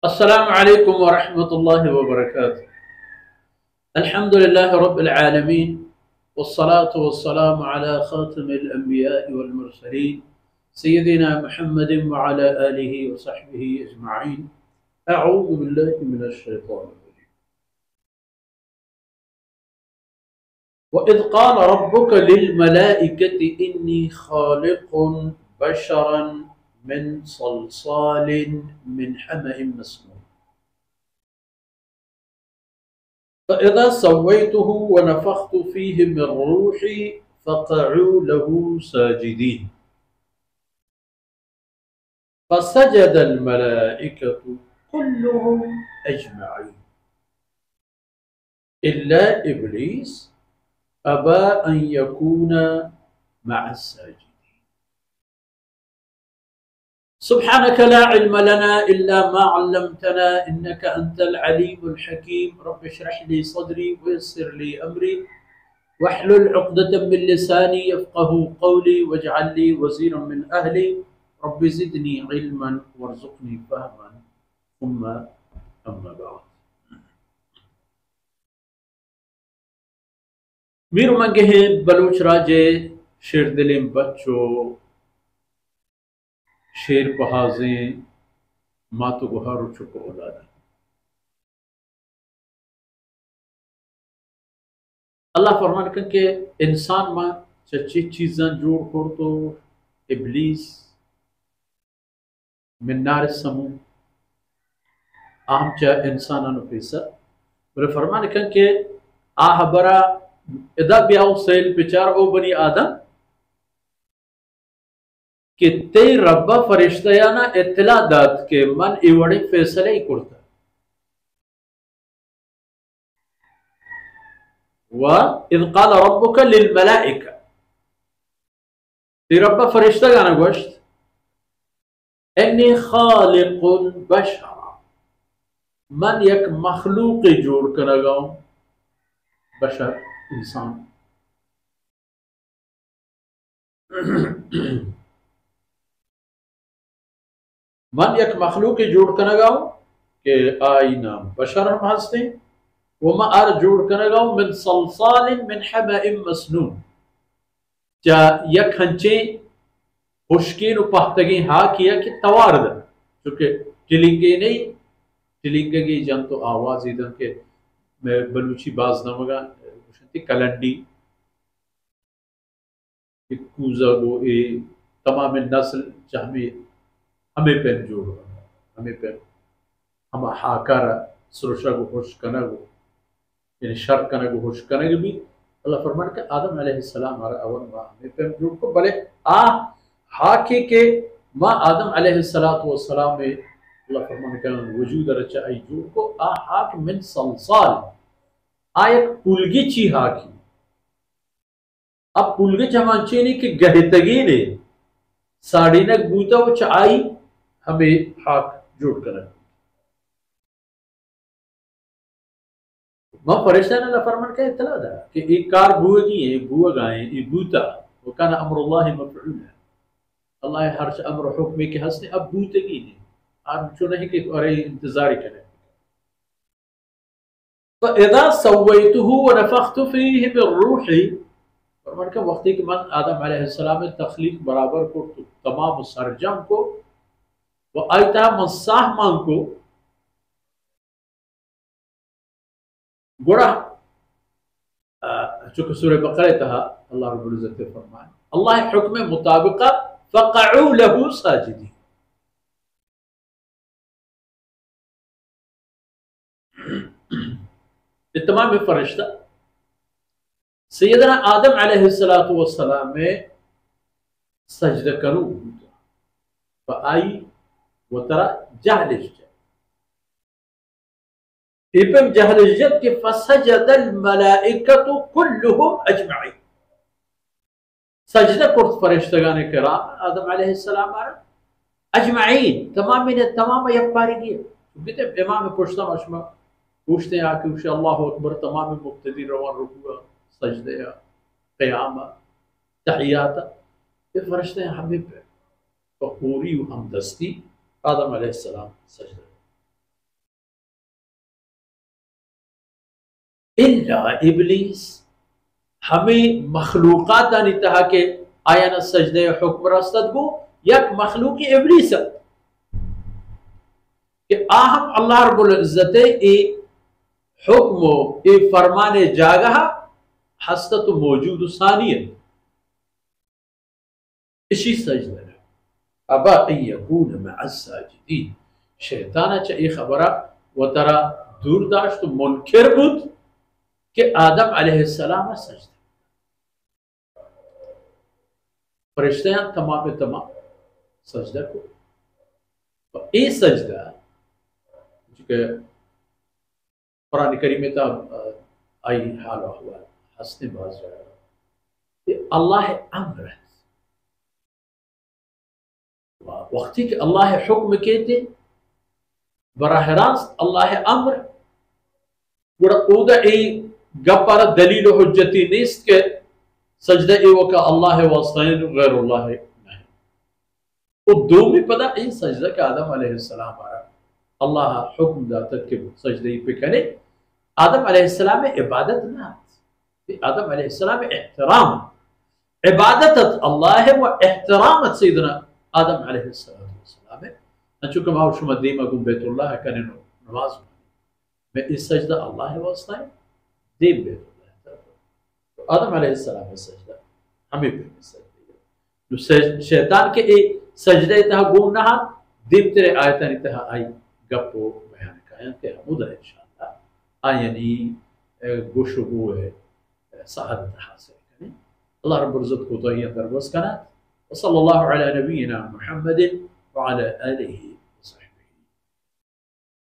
अस्सलामु अलैकुम वरहमतुल्लाहि वबरकातुह। अल्हम्दुलिल्लाहि रब्बिल आलमीन वस्सलातु वस्सलामु अला खातिमिल अंबिया'i वल मुरसलीन सय्यिदिना मुहम्मदिन व अला आलिहि व सहबिहि अजमईन। अऊज़ु बिल्लाहि मिनश शैतानिर रजीम। व इज़ क़ाल रब्बुक लिल मलाइकति इन्नी ख़ालिक़ुन बशरन मिन सलसालिन मिन हमइम मस्नून फ़इज़ा सव्वय्तुहु व नफ़ख़्तु फ़ीहि मिन रूही फ़क़अू लहू साजिदीन फ़सजदल मलाइकतु कुल्लुहुम अजमईन इल्ला इब्लीस अबा अन यकून मअस साजिदीन। सुब्हानक ला इल्म लना इल्ला मा अल्लमतना इन्नका अंतल अलीमुल हकीम। रब्बि इश्रह ली सदरी व यस्सिर ली अमरी वहलुल उक़दतम मिन लिसानी यफ़क़हू क़ौली वजअल ली वज़ीरन मिन अहली रब्बि ज़िदनी इल्मन वरज़ुक़नी फ़हमन सुम्मा अम्मा बअद। मीर मंगे हैं बलूच राजे शेर दिलिम बच्चो शेर बहाजें मातु गुहारो चुको औलाद। अल्लाह फरमान के इंसान मां चची चीज़ां जोड़ कर तो इब्लीस मिन नार समूम आमचा इंसानों पैसा बोले फरमान के आह बरा इदा ब्याव सेल पिचार ओ बनी आदम कि ते रब्बा फरिश्तयाना इत्तला दात के मन इवड़े फैसले ही करता व इज़ क़ाल रब्बुका लिल मलाइका ते रब्बा फरिश्ता गाना गोश्त इन्नी ख़ालिक़ुन बशरा मन यक मखलूक जोड़ कर लगाऊं बशर इंसान मन यक मखलूक जोड़ कर लगाऊं के आई नाम बशर हम हंसते वो मैं आर जोड़ कर लगाऊं मिन सलसालिन मिन हमइम मस्नून जा यक हंचे हुश्कीन पहतगी हा किया कि तवारद चूंकि टिलिंगे नहीं टिलिंगे की जन तो आवाज इधर के मैं बलूची बाज नमगा कलंडी कूजा गो ए तमाम नस्ल चाहमे हमें पेन जोड़ हमें पेन हम हाकार सुरक्षा को होश कना गो यानी शर कना गो होश कना भी अल्लाह फरमान के आदम अलैहिस्सलाम हमारा अवन मा हमें पेन जोड़ को भले आ हाके के माँ आदम अलैहिस्सलातु वस्सलाम में अल्लाह फरमान के वजूद रचा आई जोड़ को आ हाक मिन सलसाल आयक पुलगी ची हाकी अब पुलगे चमांचेनी के गहतगी ने साड़ी नक बूता वो चाई हमें हाक जोड़ कर मां परेशान अल्लाह फरमान का इतला दा कि एक कार बुएगी है बुआ गाए ये बूता वो काना अमरुल्लाह मफऊला अल्लाह हर अमर हुक्म के हंसने अब बूतगी ने आप जो नहीं कि अरे इंतजार करें फ़इज़ा सव्वयतुहु व नफ़ख़्तु फ़ीहि मिन रूही फरमान का वक्ती के मन आदम अलैहिस्सलाम में तख्लीक बराबर को तो तमाम सरजम को व आयता मसाह मान को गुड़ा चूंकि सूरह बकरा तहा अल्लाह रब्बुल इज्जत फरमान अल्लाह हुक्म मुताबिक फ़क़अू लहू साजिदीन तमाम फरिश्ता सैयदना आदम अलैहिस्सलातु वस्सलाम में सजदा करूं आई वो तरा जहलिज इपम जहलिजत के फसजदल मलाइकतु कुल्लुहुम अजमईन सजदा कुर्त फरिश्तगान किराम आदम अलैहिस्सलाम अजमईन तमाम ने तमाम यपारिगी कितने इमाम पुश्ता मशमा पूछते हैं आके उसे अल्लाह अकबर तमाम मुक्तदी रवान रुकुआ सजदे क़याम तहियात ये फरिश्ते हमें पे तो पूरी हमदस्ती आदम अलैहिस्सलाम सजदा इल्ला इब्लीस, हमें मखलूक़ात आनी तहा के आया न सजदे हुक्म रस्तद गो यक मखलूक इब्लीस कि आहम अल्लाह रब्बुल इज्जत ए हुक्म ए फरमाने जागा हस्तत मौजूद सानियत इसी सजदा अबा यकून मअस्साजिदीन, शैतान च ए खबरा व तरा दूरदाश्त मुनकिर बुद कि आदम अलैहिस्सलाम सजदा फरिश्ते तमाम तमाम सजदा को तो ए सजदा जो कुरान करीम में आई हाल अहवाल हंसने बाज कि अल्लाह अम्र है वक्ती के अल्लाह हुक्म कहते बराह रास्त अल्लाह अम्र गुड़ा उदा ए गपर दलील हुज्जती निस्त के सजदा ए वका अल्लाह वस्तैन गैरुल्लाह नहीं वो दो में पदा ए सजदा के आदम अलैहिस्सलाम आरा अल्लाह हुक्म दाता के सजदे पे करे आदम अलैहिस्सलाम में इबादत ना आदम अलैहिस्सलाम एहतराम इबादत अल्लाह व एहतराम सैयदना आदम अलैहिस्सलाम है चूंकि माँ शुमा दीमा गुम बैतुल्लाह कने नमाज में इस सजदा अल्लाह वास्ता है दीम बैतुल्लाह आदम अलैहिस्सलाम में सजदा हमें भी सजदा जो शैतान के ए सजदे तहा गुम ना दीम तेरे आयतन तहा आई गप्पो बयान कायन के हमुदा इंशाअल्लाह आयनी गुशबू है सहादत हासिल करें अल्लाह रब्बुल इज्जत को तो ही अंदर बस कना वसल्लल्लाहु अला नबीना मुहम्मद व अला आलिहि